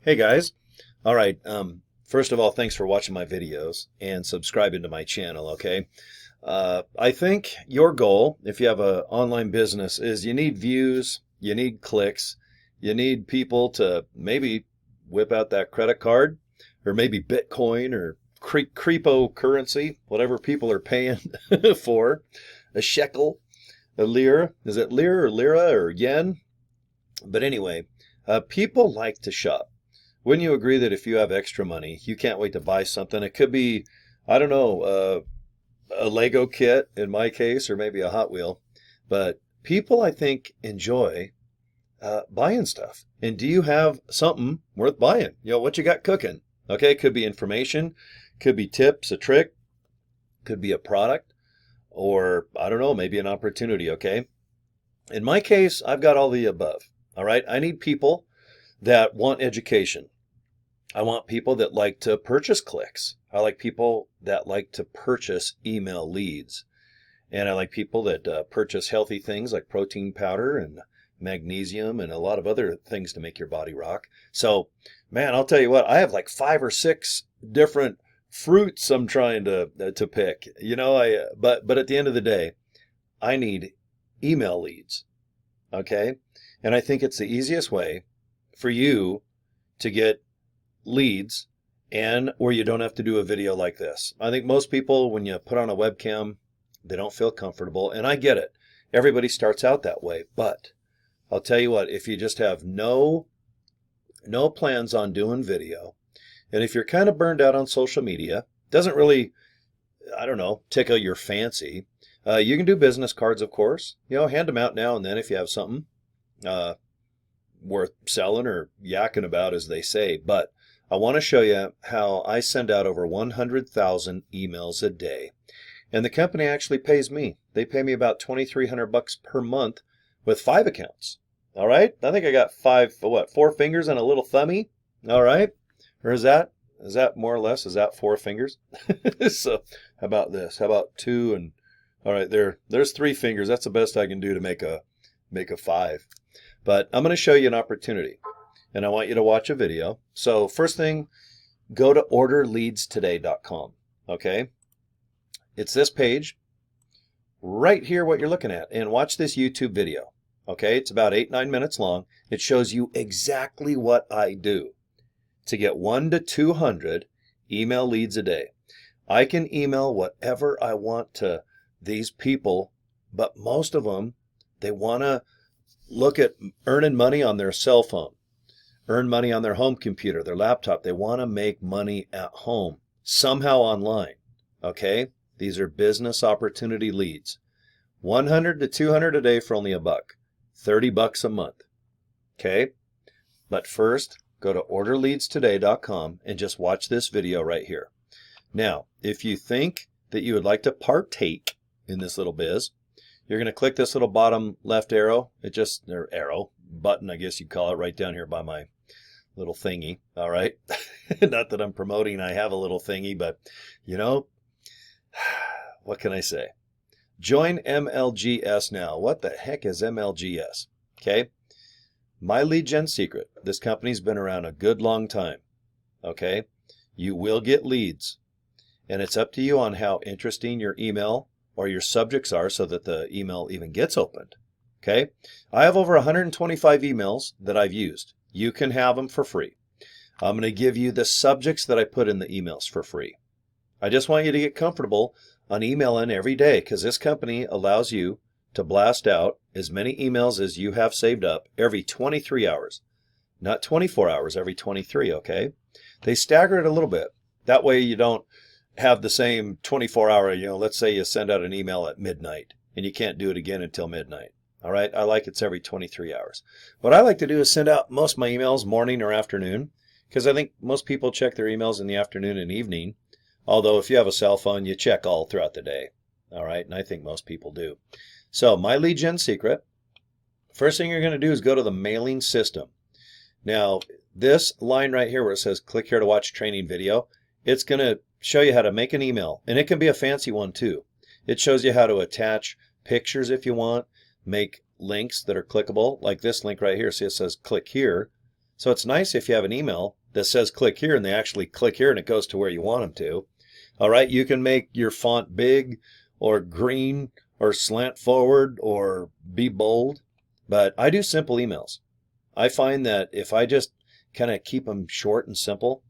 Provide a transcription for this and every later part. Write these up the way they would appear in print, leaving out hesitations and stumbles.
Hey guys. All right. First of all, thanks for watching my videos and subscribing to my channel. Okay. I think your goal, if you have an online business, is you need views, you need clicks, you need people to maybe whip out that credit card, or maybe Bitcoin or creepo currency, whatever people are paying for, a shekel, a lira. Is it lira or lira or yen? But anyway, people like to shop. Wouldn't you agree that if you have extra money, you can't wait to buy something? It could be, I don't know, a Lego kit in my case, or maybe a Hot Wheel. But people, I think, enjoy buying stuff. And do you have something worth buying? What you got cooking? Okay, could be information, could be tips, a trick, could be a product, or I don't know, maybe an opportunity. Okay. In my case, I've got all the above. All right. I need people that want education. I want people that like to purchase clicks. I like people that like to purchase email leads. And I like people that purchase healthy things like protein powder and magnesium and a lot of other things to make your body rock. So, man, I'll tell you what, I have like 5 or 6 different fruits I'm trying to pick. But at the end of the day, I need email leads. Okay? And I think it's the easiest way for you to get leads and where you don't have to do a video like this. I think most people, when you put on a webcam, they don't feel comfortable, and I get it. Everybody starts out that way, but I'll tell you what, if you just have no plans on doing video, and if you're kind of burned out on social media, doesn't really, I don't know, tickle your fancy, you can do business cards, of course. Hand them out now and then if you have something worth selling or yakking about, as they say. But I want to show you how I send out over 100,000 emails a day. And the company actually pays me. They pay me about $2,300 per month with 5 accounts. All right? I think I got 4 fingers and a little thummy. All right? Or is that more or less? Is that 4 fingers? So how about this? How about 2 and all right, there's 3 fingers. That's the best I can do to make a 5. But I'm going to show you an opportunity, and I want you to watch a video. So first thing, go to orderleadstoday.com. Okay? It's this page right here, what you're looking at, and watch this YouTube video. Okay? It's about 8-9 minutes long. It shows you exactly what I do to get 1 to 200 email leads a day. I can email whatever I want to these people, but most of them, they want to look at earning money on their cell phone, earn money on their home computer, their laptop. They want to make money at home, somehow online. Okay? These are business opportunity leads. 100 to 200 a day for only $1. $30 a month. Okay? But first, go to orderleadstoday.com and just watch this video right here. Now, if you think that you would like to partake in this little biz, you're going to click this little bottom left arrow. Arrow, button, I guess you'd call it, right down here by my little thingy. All right. Not that I'm promoting I have a little thingy, but what can I say? Join MLGS now. What the heck is MLGS? Okay. My lead gen secret. This company's been around a good long time. Okay. You will get leads, and it's up to you on how interesting your email or your subjects are so that the email even gets opened. Okay? I have over 125 emails that I've used. You can have them for free. I'm going to give you the subjects that I put in the emails for free. I just want you to get comfortable on emailing every day, because this company allows you to blast out as many emails as you have saved up every 23 hours. Not 24 hours, every 23, okay? They stagger it a little bit. That way you don't have the same 24-hour, let's say you send out an email at midnight and you can't do it again until midnight. All right? I like it's every 23 hours. What I like to do is send out most of my emails morning or afternoon, because I think most people check their emails in the afternoon and evening. Although if you have a cell phone, you check all throughout the day. All right? And I think most people do. So my lead gen secret, first thing you're going to do is go to the mailing system. Now, this line right here where it says click here to watch training video, it's going to show you how to make an email, and it can be a fancy one too. It shows you how to attach pictures if you want, make links that are clickable, like this link right here. See, it says click here. So it's nice if you have an email that says click here and they actually click here and it goes to where you want them to. All right, you can make your font big or green or slant forward or be bold, but I do simple emails. I find that if I just kind of keep them short and simple,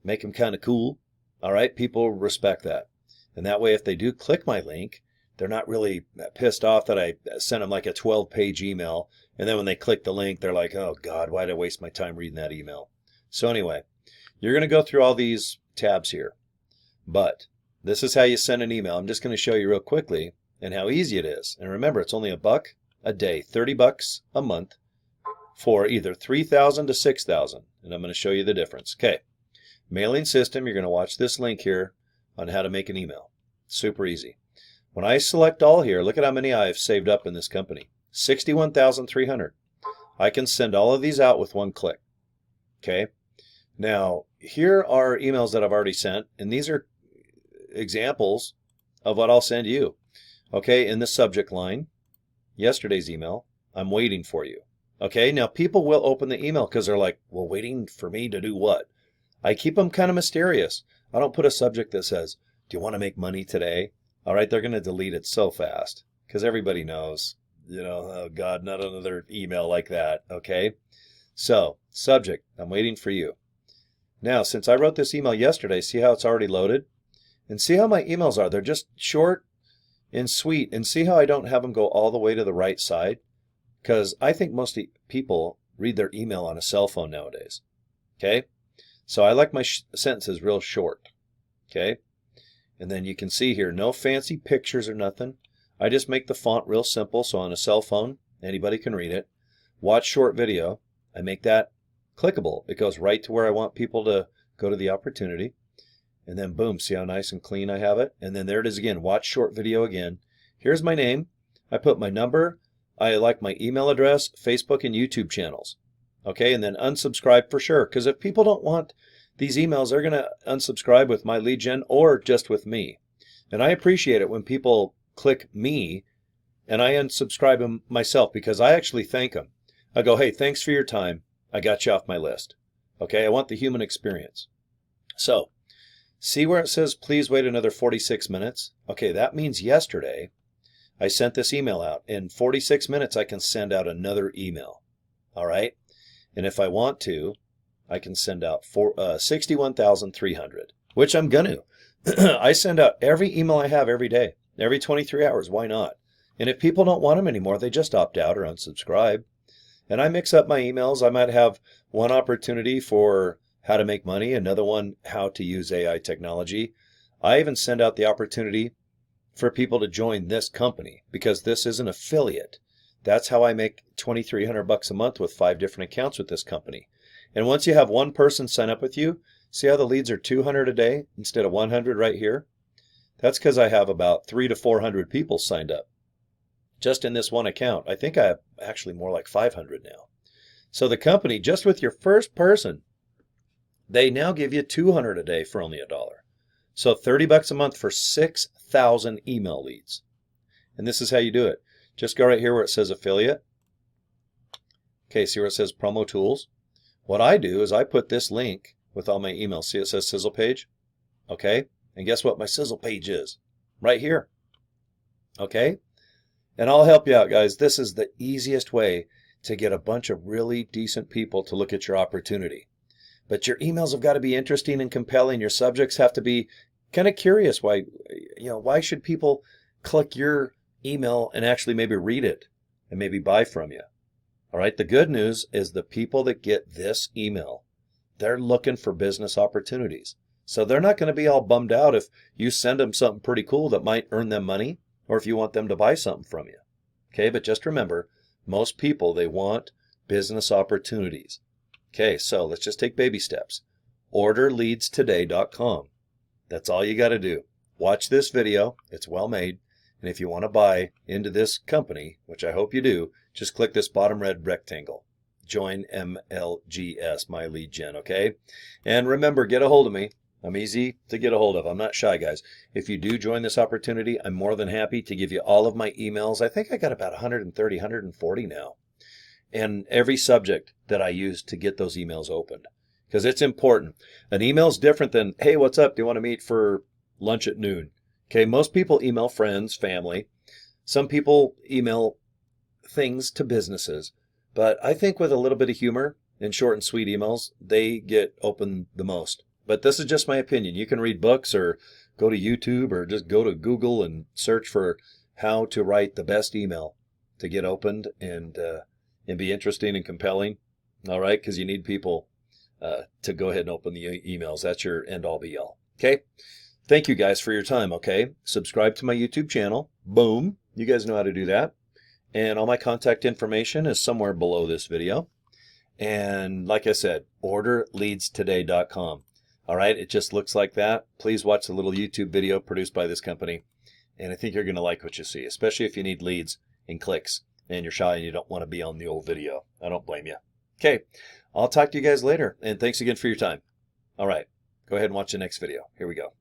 make them kind of cool, all right, people respect that. And that way, if they do click my link, they're not really pissed off that I sent them like a 12-page email. And then when they click the link, they're like, oh God, why did I waste my time reading that email? So anyway, you're going to go through all these tabs here. But this is how you send an email. I'm just going to show you real quickly and how easy it is. And remember, it's only $1 a day, $30 a month for either 3,000 to 6,000. And I'm going to show you the difference. Okay. Mailing system, you're going to watch this link here on how to make an email. Super easy. When I select all here, look at how many I've saved up in this company. 61,300. I can send all of these out with one click. Okay. Now, here are emails that I've already sent, and these are examples of what I'll send you. Okay, in the subject line, yesterday's email, I'm waiting for you. Okay, now people will open the email because they're like, well, waiting for me to do what? I keep them kind of mysterious. I don't put a subject that says, do you want to make money today? All right, they're going to delete it so fast because everybody knows, oh God, not another email like that. Okay, so subject, I'm waiting for you. Now, since I wrote this email yesterday, see how it's already loaded? And see how my emails are. They're just short and sweet. And see how I don't have them go all the way to the right side? Because I think most people read their email on a cell phone nowadays. Okay? So I like my sentences real short. Okay? And then you can see here, no fancy pictures or nothing. I just make the font real simple, so on a cell phone, anybody can read it. Watch short video. I make that clickable. It goes right to where I want people to go to the opportunity. And then boom, see how nice and clean I have it? And then there it is again. Watch short video again. Here's my name. I put my number. I like my email address, Facebook and YouTube channels. Okay, and then unsubscribe for sure. Because if people don't want these emails, they're going to unsubscribe with my lead gen or just with me. And I appreciate it when people click me and I unsubscribe them myself because I actually thank them. I go, hey, thanks for your time. I got you off my list. Okay, I want the human experience. So, see where it says, please wait another 46 minutes? Okay, that means yesterday I sent this email out. In 46 minutes, I can send out another email. All right? And if I want to, I can send out 61,300, which I'm going to. I send out every email I have every day, every 23 hours. Why not? And if people don't want them anymore, they just opt out or unsubscribe. And I mix up my emails. I might have one opportunity for how to make money, another one, how to use AI technology. I even send out the opportunity for people to join this company because this is an affiliate. That's how I make $2,300 a month with 5 different accounts with this company. And once you have one person sign up with you, see how the leads are 200 a day instead of 100 right here? That's because I have about 300 to 400 people signed up just in this one account. I think I have actually more like 500 now. So the company, just with your first person, they now give you 200 a day for only $1. So $30 a month for 6,000 email leads. And this is how you do it. Just go right here where it says affiliate. Okay, see where it says promo tools? What I do is I put this link with all my emails. See it says sizzle page? Okay, and guess what my sizzle page is? Right here. Okay, and I'll help you out, guys. This is the easiest way to get a bunch of really decent people to look at your opportunity. But your emails have got to be interesting and compelling. Your subjects have to be kind of curious. Why should people click your email and actually maybe read it and maybe buy from you? All right, the good news is the people that get this email, they're looking for business opportunities. So they're not going to be all bummed out if you send them something pretty cool that might earn them money or if you want them to buy something from you. Okay, but just remember, most people, they want business opportunities. Okay, so let's just take baby steps. Orderleadstoday.com. That's all you got to do. Watch this video. It's well made. And if you want to buy into this company, which I hope you do, just click this bottom red rectangle. Join MLGS, my lead gen, okay? And remember, get a hold of me. I'm easy to get a hold of. I'm not shy, guys. If you do join this opportunity, I'm more than happy to give you all of my emails. I think I got about 130, 140 now. and every subject that I use to get those emails opened. Because it's important. An email is different than, hey, what's up? Do you want to meet for lunch at noon? Okay, most people email friends, family. Some people email things to businesses. But I think with a little bit of humor and short and sweet emails, they get opened the most. But this is just my opinion. You can read books or go to YouTube or just go to Google and search for how to write the best email to get opened and be interesting and compelling. All right, because you need people to go ahead and open the emails. That's your end all be all. Okay. Thank you guys for your time. Okay. Subscribe to my YouTube channel. Boom. You guys know how to do that. And all my contact information is somewhere below this video. And like I said, orderleadstoday.com. All right. It just looks like that. Please watch the little YouTube video produced by this company. And I think you're going to like what you see, especially if you need leads and clicks and you're shy and you don't want to be on the old video. I don't blame you. Okay. I'll talk to you guys later. And thanks again for your time. All right. Go ahead and watch the next video. Here we go.